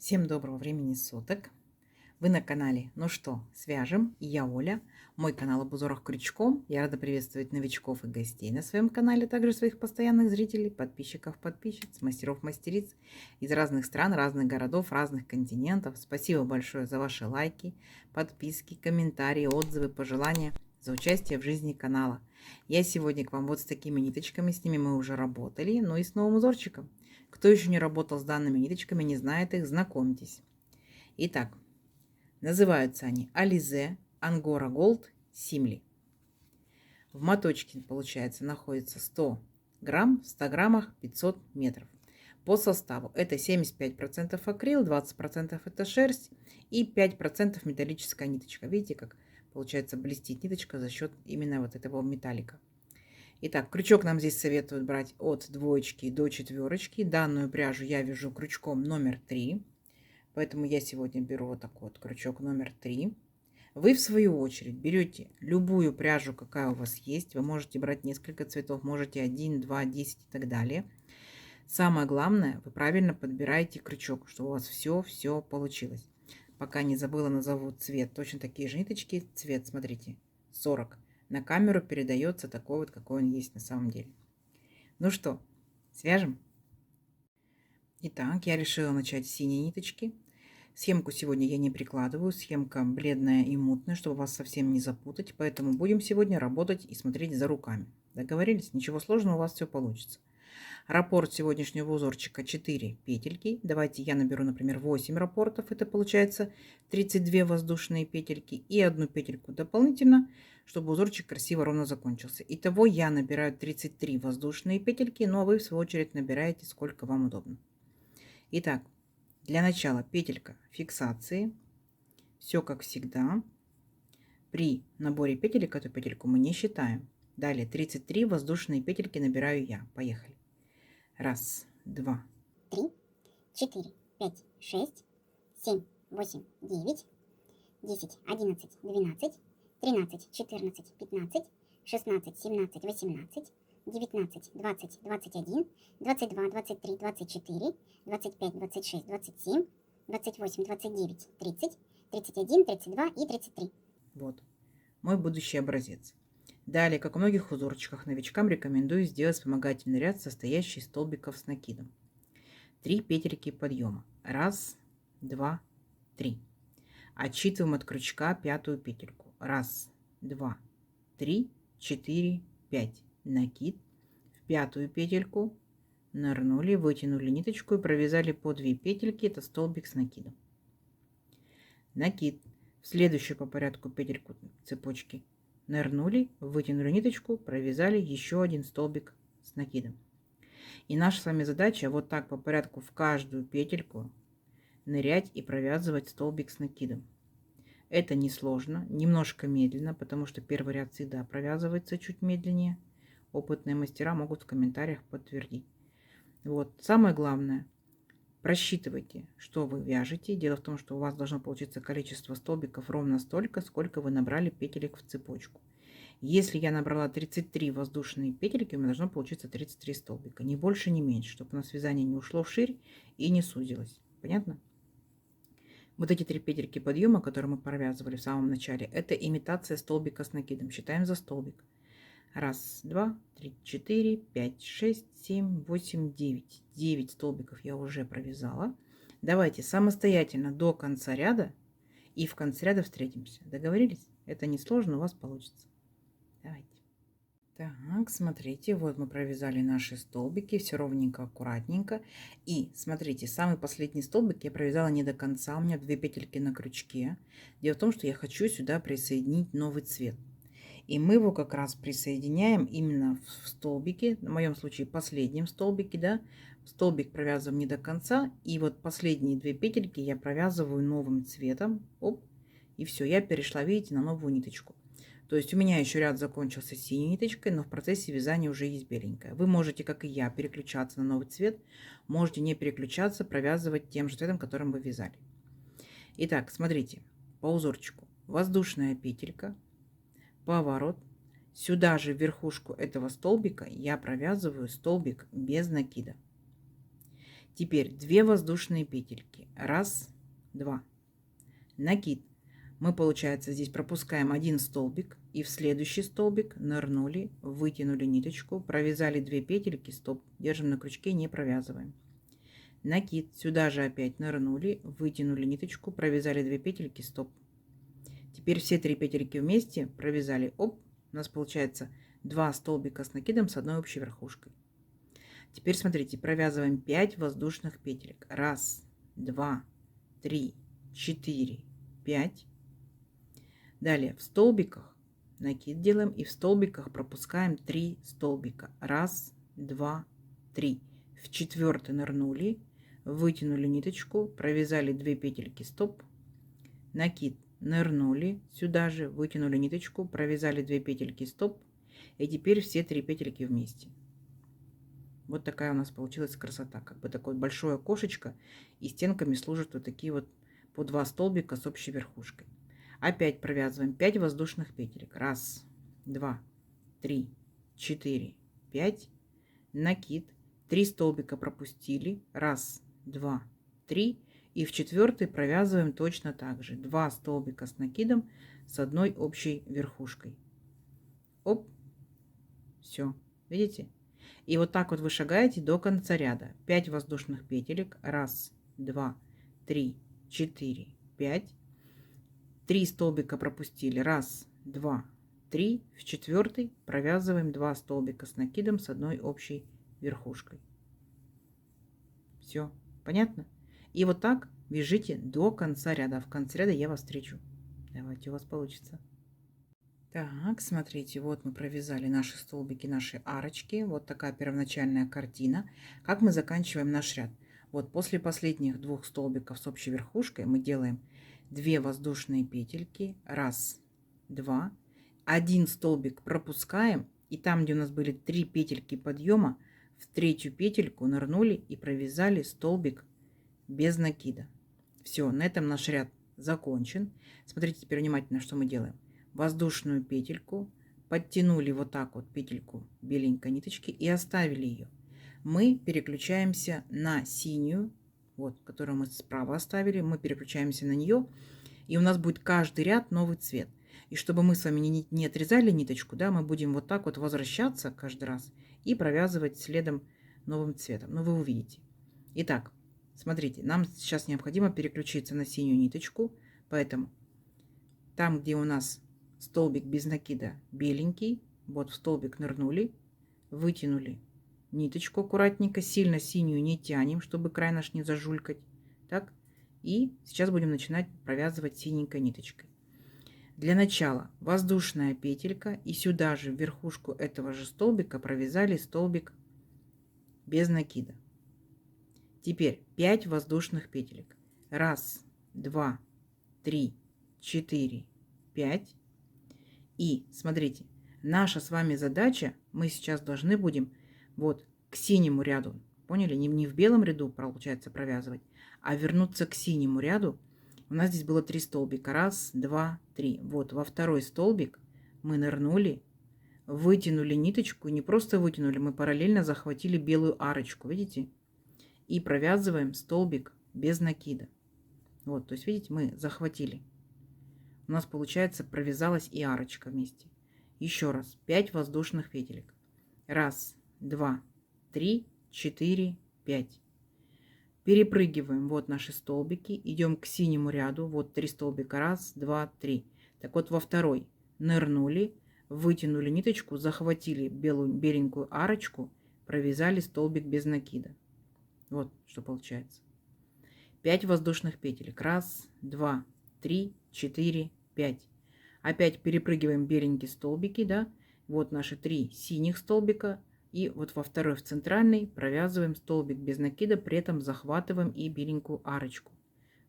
Всем доброго времени суток. Вы на канале «Ну что, свяжем?» И я Оля. Мой канал об узорах крючком. Я рада приветствовать новичков и гостей на своем канале, также своих постоянных зрителей, подписчиков, подписчиц, мастеров, мастериц из разных стран, разных городов, разных континентов. Спасибо большое за ваши лайки, подписки, комментарии, отзывы, пожелания, за участие в жизни канала. Я сегодня к вам вот с такими ниточками, с ними мы уже работали, но и с новым узорчиком. Кто еще не работал с данными ниточками, не знает их, знакомьтесь. Итак, называются они Alize, Angora Gold, Simli. В моточке, получается, находится 100 грамм, в 100 граммах 500 метров. По составу это 75% акрил, 20% это шерсть и 5% металлическая ниточка. Видите, как получается блестит ниточка за счет именно вот этого металлика. Итак, крючок нам здесь советуют брать от двоечки до четверочки. Данную пряжу я вяжу крючком номер 3. Поэтому я сегодня беру вот такой вот крючок номер 3. Вы, в свою очередь, берете любую пряжу, какая у вас есть. Вы можете брать несколько цветов, можете 1, 2, 10 и так далее. Самое главное, вы правильно подбираете крючок, чтобы у вас все получилось. Пока не забыла, назову цвет. Точно такие же ниточки. Цвет, смотрите, 40. На камеру передается такой вот, какой он есть на самом деле. Ну что, свяжем? Итак, я решила начать с синей ниточки. Схемку сегодня я не прикладываю. Схемка бледная и мутная, чтобы вас совсем не запутать. Поэтому будем сегодня работать и смотреть за руками. Договорились? Ничего сложного, у вас все получится. Раппорт сегодняшнего узорчика 4 петельки. Давайте я наберу, например, 8 раппортов. Это получается 32 воздушные петельки и одну петельку дополнительно, чтобы узорчик красиво ровно закончился. Итого я набираю 33 воздушные петельки, но вы в свою очередь набираете сколько вам удобно. Итак, для начала петелька фиксации. Все как всегда. При наборе петелек эту петельку мы не считаем. Далее 33 воздушные петельки набираю я. Поехали. Раз, два, 3, 4, 5, 6, 7, 8, 9, 10, 11, 12, 13, 14, 15, 16, 17, 18, 19, 20, 21, 22, 23, 24, 25, 26, 27, 28, 29, 30, 31, 32 и 33. Вот мой будущий образец. Далее, как у многих узорчиках, новичкам рекомендую сделать вспомогательный ряд, состоящий из столбиков с накидом. 3 петельки подъема. Раз, два, три. Отсчитываем от крючка пятую петельку. Раз, два, три, 4, 5. Накид. В пятую петельку нырнули, вытянули ниточку и провязали по 2 петельки. Это столбик с накидом. Накид. В следующую по порядку петельку цепочки нырнули, вытянули ниточку, провязали еще один столбик с накидом. И наша с вами задача вот так по порядку в каждую петельку нырять и провязывать столбик с накидом. Это несложно, немножко медленно, потому что первый ряд всегда провязывается чуть медленнее. Опытные мастера могут в комментариях подтвердить. Вот, самое главное, просчитывайте, что вы вяжете. Дело в том, что у вас должно получиться количество столбиков ровно столько, сколько вы набрали петелек в цепочку. Если я набрала 33 воздушные петельки, у меня должно получиться 33 столбика. Ни больше, ни меньше, чтобы у нас вязание не ушло вширь и не сузилось. Понятно? Вот эти 3 петельки подъема, которые мы провязывали в самом начале, это имитация столбика с накидом. Считаем за столбик. Раз, два, три, 4, 5, 6, 7, 8, 9. 9 столбиков я уже провязала. Давайте самостоятельно до конца ряда и в конце ряда встретимся. Договорились? Это несложно, у вас получится. Давайте. Так, смотрите, вот мы провязали наши столбики, все ровненько, аккуратненько. И смотрите, самый последний столбик я провязала не до конца, у меня 2 петельки на крючке. Дело в том, что я хочу сюда присоединить новый цвет. И мы его как раз присоединяем именно в столбике, в моем случае последнем столбике, да. Столбик провязываем не до конца, и вот последние 2 петельки я провязываю новым цветом. Оп, и все, я перешла, видите, на новую ниточку. То есть у меня еще ряд закончился синей ниточкой, но в процессе вязания уже есть беленькая. Вы можете, как и я, переключаться на новый цвет, можете не переключаться, провязывать тем же цветом, которым вы вязали. Итак, смотрите, по узорчику. Воздушная петелька, поворот. Сюда же в верхушку этого столбика я провязываю столбик без накида. Теперь 2 воздушные петельки. Раз, два. Накид. Мы, получается, здесь пропускаем один столбик и в следующий столбик нырнули, вытянули ниточку, провязали 2 петельки, стоп, держим на крючке, не провязываем. Накид. Сюда же опять нырнули, вытянули ниточку, провязали 2 петельки, стоп. Теперь все 3 петельки вместе провязали, оп, у нас получается 2 столбика с накидом с одной общей верхушкой. Теперь смотрите, провязываем 5 воздушных петелек. Раз, два, три, 4, 5. Далее в столбиках накид делаем и в столбиках пропускаем 3 столбика. Раз, два, три. В четвертый нырнули, вытянули ниточку, провязали 2 петельки, стоп. Накид, нырнули, сюда же вытянули ниточку, провязали 2 петельки, стоп. И теперь все 3 петельки вместе. Вот такая у нас получилась красота. Как бы такое большое окошечко. И стенками служат вот такие вот по 2 столбика с общей верхушкой. Опять провязываем 5 воздушных петелек. Раз, два, три, 4, 5. Накид. 3 столбика пропустили. Раз, два, три. И в четвертый провязываем точно так же. 2 столбика с накидом с одной общей верхушкой. Оп. Все. Видите? И вот так вот вы шагаете до конца ряда. 5 воздушных петелек. Раз, два, три, 4, 5. 3 столбика пропустили. Раз, два, три. В четвертый провязываем 2 столбика с накидом с одной общей верхушкой. Все. Понятно? И вот так вяжите до конца ряда. В конце ряда я вас встречу. Давайте, у вас получится. Так, смотрите, вот мы провязали наши столбики, наши арочки. Вот такая первоначальная картина. Как мы заканчиваем наш ряд? Вот после последних 2 столбиков с общей верхушкой мы делаем 2 воздушные петельки. Раз, два. 1 столбик пропускаем. И там, где у нас были 3 петельки подъема, в 3-ю петельку нырнули и провязали столбик без накида. Все, на этом наш ряд закончен. Смотрите теперь внимательно, что мы делаем. Воздушную петельку, подтянули вот так вот петельку беленькой ниточки и оставили ее. Мы переключаемся на синюю, вот, которую мы справа оставили, мы переключаемся на нее, и у нас будет каждый ряд новый цвет. И чтобы мы с вами не отрезали ниточку, да, мы будем вот так вот возвращаться каждый раз и провязывать следом новым цветом. Ну, вы увидите. Итак, смотрите, нам сейчас необходимо переключиться на синюю ниточку, поэтому там, где у нас столбик без накида беленький, вот в столбик нырнули, вытянули ниточку аккуратненько, сильно синюю не тянем, чтобы край наш не зажулькать. Так, и сейчас будем начинать провязывать синенькой ниточкой. Для начала воздушная петелька, и сюда же в верхушку этого же столбика провязали столбик без накида. Теперь 5 воздушных петелек. Раз, два, три, 4, 5. И смотрите, наша с вами задача, мы сейчас должны будем вот к синему ряду, поняли, не в белом ряду получается провязывать, а вернуться к синему ряду. У нас здесь было 3 столбика. Раз, два, три. Вот во второй столбик мы нырнули, вытянули ниточку, не просто вытянули, мы параллельно захватили белую арочку, видите? И провязываем столбик без накида. Вот, то есть, видите, мы захватили. У нас, получается, провязалась и арочка вместе. Еще раз. 5 воздушных петелек. Раз, два, три, 4, 5. Перепрыгиваем вот наши столбики. Идем к синему ряду. Вот 3 столбика. Раз, два, три. Так вот во второй нырнули, вытянули ниточку, захватили беленькую арочку, провязали столбик без накида. Вот что получается. 5 воздушных петелек. Раз, два, три, 4, 5. Опять перепрыгиваем беленькие столбики, да. Вот наши 3 синих столбика. И вот во второй, в центральный, провязываем столбик без накида, при этом захватываем и беленькую арочку.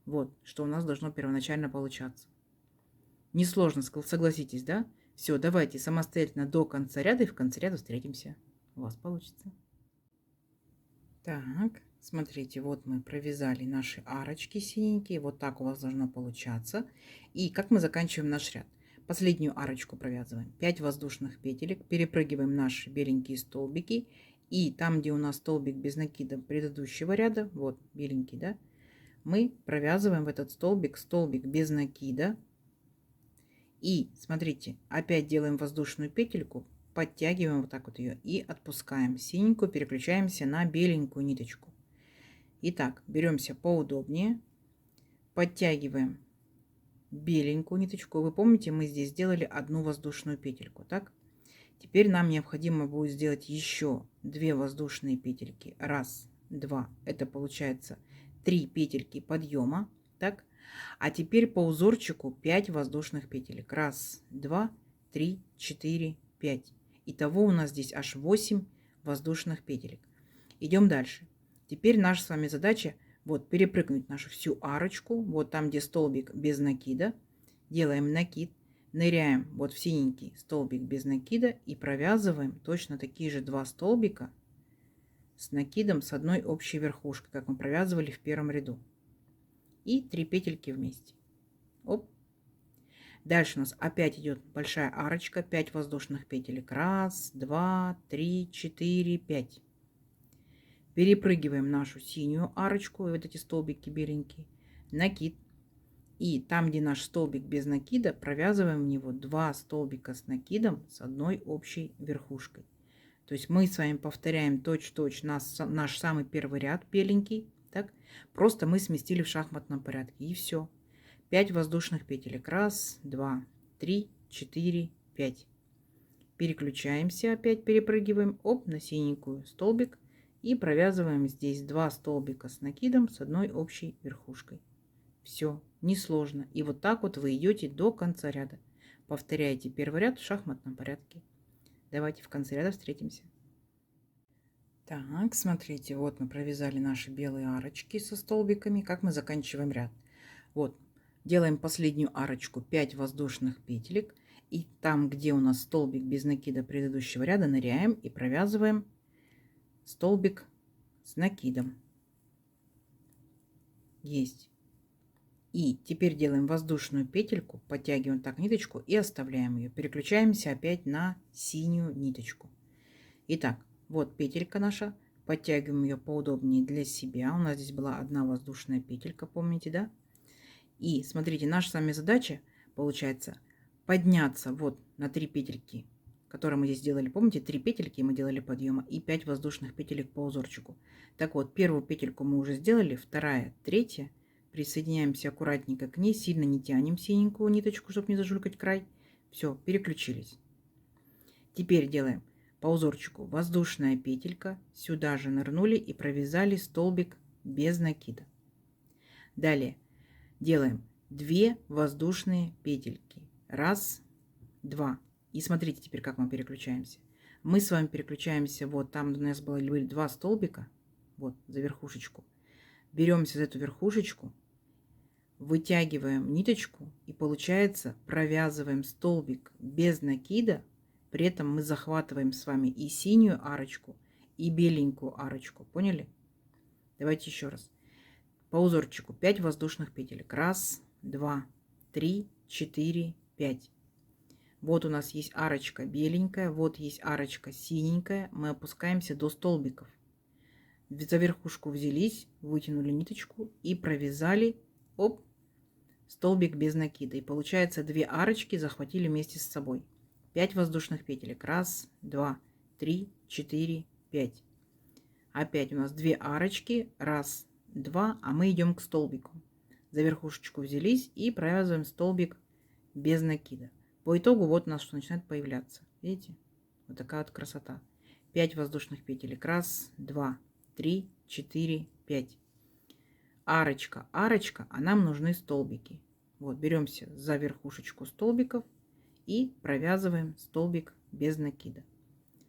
Вот, что у нас должно первоначально получаться. Несложно, согласитесь, да? Все, давайте самостоятельно до конца ряда, и в конце ряда встретимся. У вас получится. Так, смотрите, вот мы провязали наши арочки синенькие. Вот так у вас должно получаться. И как мы заканчиваем наш ряд? Последнюю арочку провязываем. 5 воздушных петелек. Перепрыгиваем наши беленькие столбики. И там, где у нас столбик без накида предыдущего ряда, вот беленький, да, мы провязываем в этот столбик без накида. И смотрите, опять делаем воздушную петельку, подтягиваем вот так вот ее и отпускаем. Синенькую переключаемся на беленькую ниточку. Итак, беремся поудобнее, подтягиваем беленькую ниточку. Вы помните, мы здесь сделали одну воздушную петельку, так? Теперь нам необходимо будет сделать еще 2 воздушные петельки. Раз, два. Это получается 3 петельки подъема, так? А теперь по узорчику 5 воздушных петелек. Раз, два, три, 4, 5. Итого у нас здесь аж 8 воздушных петелек. Идем дальше. Теперь наша с вами задача вот перепрыгнуть нашу всю арочку. Вот там, где столбик без накида. Делаем накид. Ныряем вот в синенький столбик без накида и провязываем точно такие же 2 столбика с накидом с одной общей верхушкой, как мы провязывали в первом ряду. И 3 петельки вместе. Оп. Дальше у нас опять идет большая арочка, 5 воздушных петелек. Раз, два, три, 4, 5. Перепрыгиваем нашу синюю арочку, вот эти столбики беленькие, накид. И там, где наш столбик без накида, провязываем в него 2 столбика с накидом с одной общей верхушкой. То есть мы с вами повторяем точь-в-точь наш самый первый ряд беленький. Так? Просто мы сместили в шахматном порядке. И все. 5 воздушных петелек. Раз, два, три, 4, 5. Переключаемся, опять перепрыгиваем. Оп, на синенькую столбик. И провязываем здесь 2 столбика с накидом с одной общей верхушкой. Все, несложно. И вот так вот вы идете до конца ряда. Повторяйте первый ряд в шахматном порядке. Давайте в конце ряда встретимся. Так, смотрите, вот мы провязали наши белые арочки со столбиками. Как мы заканчиваем ряд? Вот, делаем последнюю арочку, 5 воздушных петелек. И там, где у нас столбик без накида предыдущего ряда, ныряем и провязываем столбик с накидом. Есть. И теперь делаем воздушную петельку, подтягиваем так ниточку и оставляем ее. Переключаемся опять на синюю ниточку. Итак, вот петелька наша. Подтягиваем ее поудобнее для себя. У нас здесь была одна воздушная петелька, помните, да? И смотрите, наша с вами задача получается подняться вот на 3 петельки, которые мы здесь делали. Помните, 3 петельки мы делали подъема и 5 воздушных петелек по узорчику. Так вот, первую петельку мы уже сделали, вторая, третья. Присоединяемся аккуратненько к ней, сильно не тянем синенькую ниточку, чтобы не зажулькать край. Все, переключились. Теперь делаем по узорчику воздушная петелька, сюда же нырнули и провязали столбик без накида. Далее делаем 2 воздушные петельки. Раз, два. И смотрите теперь, как мы переключаемся. Мы с вами переключаемся вот там, где у нас были 2 столбика, вот за верхушечку. Беремся за эту верхушечку, вытягиваем ниточку и получается провязываем столбик без накида. При этом мы захватываем с вами и синюю арочку, и беленькую арочку. Поняли? Давайте еще раз. По узорчику 5 воздушных петелек. Раз, два, три, 4, 5. Вот у нас есть арочка беленькая, вот есть арочка синенькая. Мы опускаемся до столбиков. За верхушку взялись, вытянули ниточку и провязали, оп, столбик без накида. И получается 2 арочки захватили вместе с собой. 5 воздушных петелек. Раз, два, три, 4, 5. Опять у нас 2 арочки. Раз, два, а мы идем к столбику. За верхушечку взялись и провязываем столбик без накида. По итогу вот у нас что начинает появляться. Видите? Вот такая вот красота. 5 воздушных петелек. Раз, два, 3, 4, 5. Арочка, арочка, а нам нужны столбики. Вот, беремся за верхушечку столбиков и провязываем столбик без накида.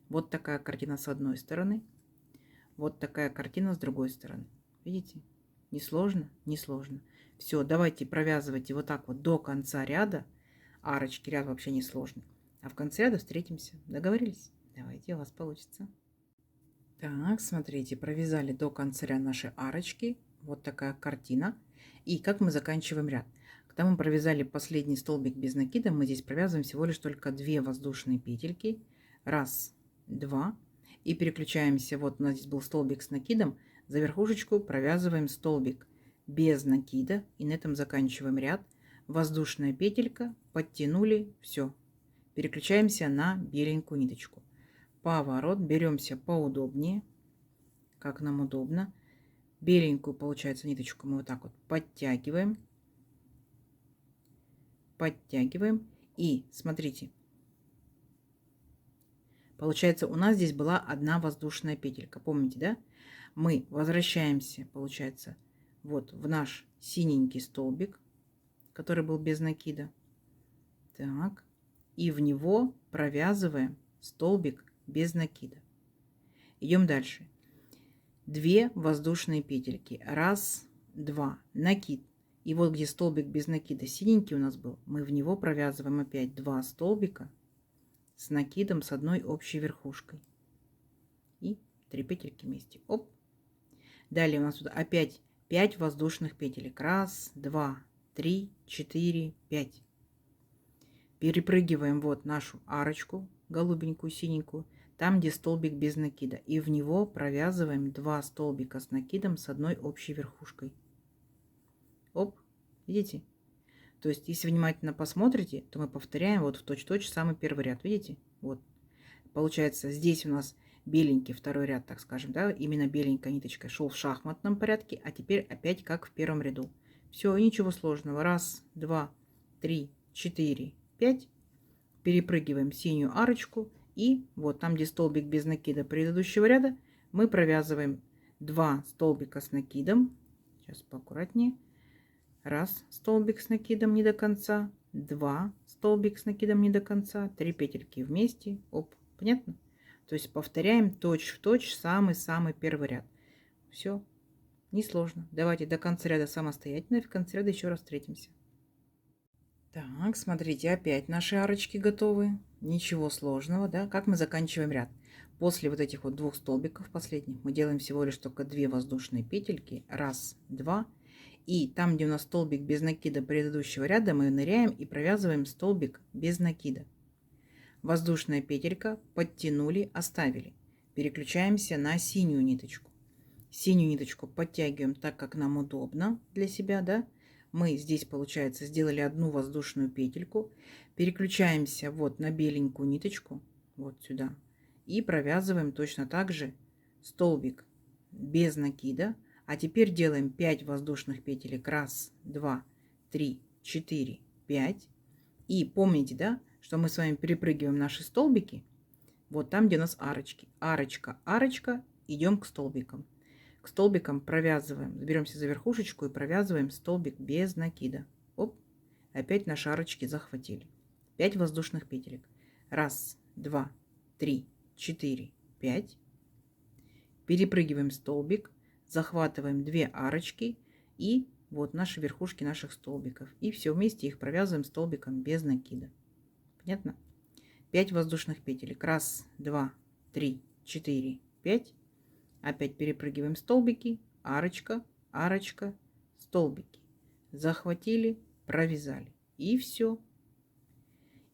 Вот такая картина с одной стороны. Вот такая картина с другой стороны. Видите? Не сложно? Не сложно. Все, давайте провязывайте вот так вот до конца ряда. Арочки, ряд вообще не сложный. А в конце ряда встретимся. Договорились? Давайте, у вас получится. Так, смотрите, провязали до конца ряда наши арочки. Вот такая картина. И как мы заканчиваем ряд? Когда мы провязали последний столбик без накида, мы здесь провязываем всего лишь только 2 воздушные петельки. Раз, два. И переключаемся, вот у нас здесь был столбик с накидом, за верхушечку провязываем столбик без накида, и на этом заканчиваем ряд. Воздушная петелька, подтянули, все. Переключаемся на беленькую ниточку. Поворот, беремся поудобнее, как нам удобно. Беленькую, получается, ниточку мы вот так вот подтягиваем. Подтягиваем. И смотрите, получается, у нас здесь была одна воздушная петелька. Помните, да? Мы возвращаемся, получается, вот в наш синенький столбик, который был без накида. Так. И в него провязываем столбик без накида. Идем дальше. 2 воздушные петельки. Раз, два. Накид. И вот где столбик без накида синенький у нас был, мы в него провязываем опять 2 столбика с накидом с одной общей верхушкой. И 3 петельки вместе. Оп. Далее у нас тут опять 5 воздушных петелек. Раз, два, три, 4, 5. Перепрыгиваем вот нашу арочку, голубенькую, синенькую, там, где столбик без накида. И в него провязываем 2 столбика с накидом с одной общей верхушкой. Оп, видите? То есть, если внимательно посмотрите, то мы повторяем вот в точь-точь самый первый ряд. Видите? Вот. Получается, здесь у нас беленький второй ряд, так скажем, да, именно беленькая ниточка шел в шахматном порядке, а теперь опять как в первом ряду. Все, и ничего сложного. Раз, два, три, 4, 5. Перепрыгиваем синюю арочку. И вот там, где столбик без накида предыдущего ряда, мы провязываем 2 столбика с накидом. Сейчас поаккуратнее. Раз столбик с накидом не до конца. 2 столбик с накидом не до конца. 3 петельки вместе. Оп, понятно? То есть повторяем точь-в-точь самый-самый первый ряд. Все, несложно. Давайте до конца ряда самостоятельно. И в конце ряда еще раз встретимся. Так, смотрите, опять наши арочки готовы. Ничего сложного, да? Как мы заканчиваем ряд? После вот этих вот 2 столбиков последних мы делаем всего лишь только 2 воздушные петельки. Раз, два. И там, где у нас столбик без накида предыдущего ряда, мы ныряем и провязываем столбик без накида. Воздушная петелька, подтянули, оставили. Переключаемся на синюю ниточку. Синюю ниточку подтягиваем так, как нам удобно для себя, да? Мы здесь, получается, сделали одну воздушную петельку. Переключаемся вот на беленькую ниточку, вот сюда. И провязываем точно так же столбик без накида. А теперь делаем 5 воздушных петелек. Раз, два, три, 4, 5. И помните, да, что мы с вами перепрыгиваем наши столбики. Вот там, где у нас арочки. Арочка, арочка, идем к столбикам. К столбикам провязываем, беремся за верхушечку и провязываем столбик без накида. Оп, опять наши арочки захватили. 5 воздушных петелек. Раз, два, три, 4, 5. Перепрыгиваем столбик, захватываем 2 арочки и вот наши верхушки наших столбиков. И все вместе их провязываем столбиком без накида. Понятно? 5 воздушных петелек. Раз, два, три, 4, 5. Опять перепрыгиваем столбики, арочка, арочка, столбики. Захватили, провязали. И все.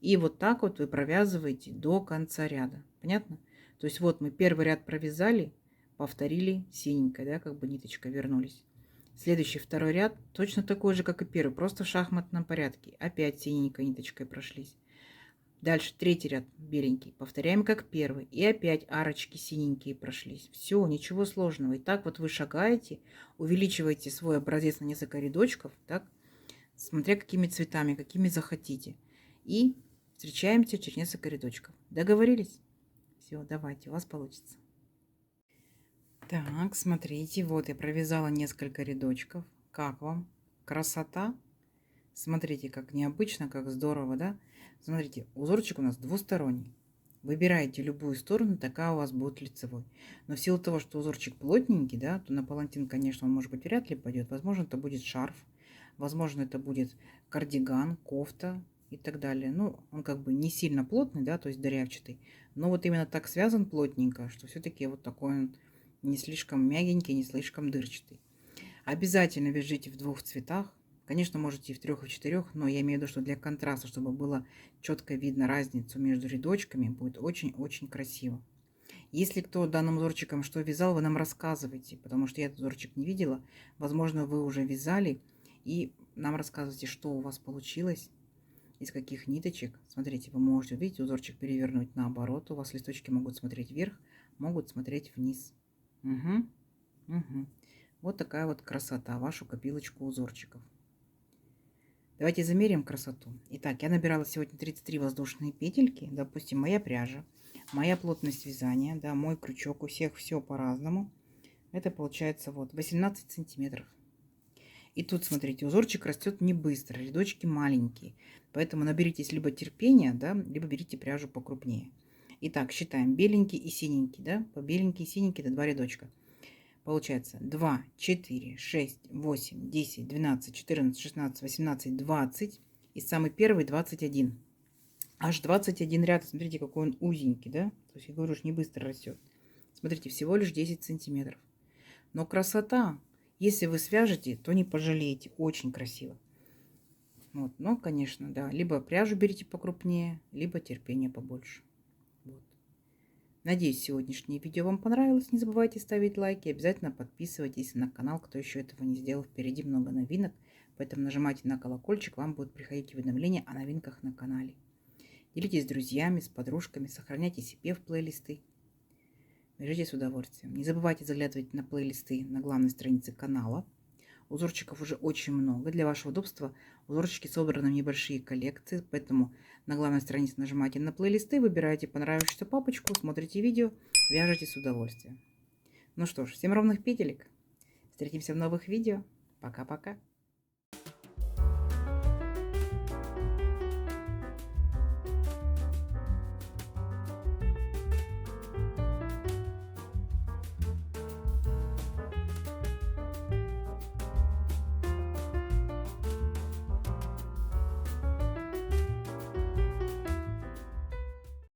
И вот так вот вы провязываете до конца ряда. Понятно? То есть вот мы первый ряд провязали, повторили синенькой, да, как бы ниточка, вернулись. Следующий второй ряд точно такой же, как и первый, просто в шахматном порядке. Опять синенькой ниточкой прошлись. Дальше третий ряд беленький. Повторяем как первый. И опять арочки синенькие прошлись. Все, ничего сложного. И так вот вы шагаете, увеличиваете свой образец на несколько рядочков, так, смотря какими цветами, какими захотите. И встречаемся через несколько рядочков. Договорились? Все, давайте, у вас получится. Так, смотрите, вот я провязала несколько рядочков. Как вам? Красота? Смотрите, как необычно, как здорово, да? Смотрите, узорчик у нас двусторонний. Выбираете любую сторону, такая у вас будет лицевой. Но в силу того, что узорчик плотненький, да, то на палантин, конечно, он, может быть, вряд ли пойдет. Возможно, это будет шарф, возможно, это будет кардиган, кофта и так далее. Ну, он как бы не сильно плотный, да, то есть дырявчатый. Но вот именно так связан плотненько, что все-таки вот такой он не слишком мягенький, не слишком дырчатый. Обязательно вяжите в 2 цветах. Конечно, можете и в 3, и в 4, но я имею в виду, что для контраста, чтобы было четко видно разницу между рядочками, будет очень-очень красиво. Если кто данным узорчиком что вязал, вы нам рассказывайте, потому что я этот узорчик не видела. Возможно, вы уже вязали, и нам рассказывайте, что у вас получилось, из каких ниточек. Смотрите, вы можете, видите, узорчик перевернуть наоборот. У вас листочки могут смотреть вверх, могут смотреть вниз. Угу, угу. Вот такая вот красота, вашу копилочку узорчиков. Давайте замерим красоту. Итак, я набирала сегодня 33 воздушные петельки. Допустим, моя пряжа, моя плотность вязания, да, мой крючок. У всех все по-разному. Это получается вот 18 сантиметров. И тут, смотрите, узорчик растет не быстро, рядочки маленькие. Поэтому наберитесь либо терпения, да, либо берите пряжу покрупнее. Итак, считаем беленький и синенький, да, по беленький и синенький это 2 рядочка. Получается 2, 4, 6, 8, 10, 12, 14, 16, 18, 20. И самый первый 21. Аж 21 ряд. Смотрите, какой он узенький, да? То есть, я говорю, что не быстро растет. Смотрите, всего лишь 10 сантиметров. Но красота. Если вы свяжете, то не пожалеете. Очень красиво. Вот. Но, конечно, да. Либо пряжу берите покрупнее, либо терпение побольше. Вот. Надеюсь, сегодняшнее видео вам понравилось. Не забывайте ставить лайки. Обязательно подписывайтесь на канал, кто еще этого не сделал. Впереди много новинок. Поэтому нажимайте на колокольчик. Вам будут приходить уведомления о новинках на канале. Делитесь с друзьями, с подружками. Сохраняйте себе в плейлисты. Вяжите с удовольствием. Не забывайте заглядывать на плейлисты на главной странице канала. Узорчиков уже очень много. Для вашего удобства узорчики собраны в небольшие коллекции, поэтому на главной странице нажимайте на плейлисты, выбираете понравившуюся папочку, смотрите видео, вяжите с удовольствием. Ну что ж, всем ровных петелек. Встретимся в новых видео. Пока-пока.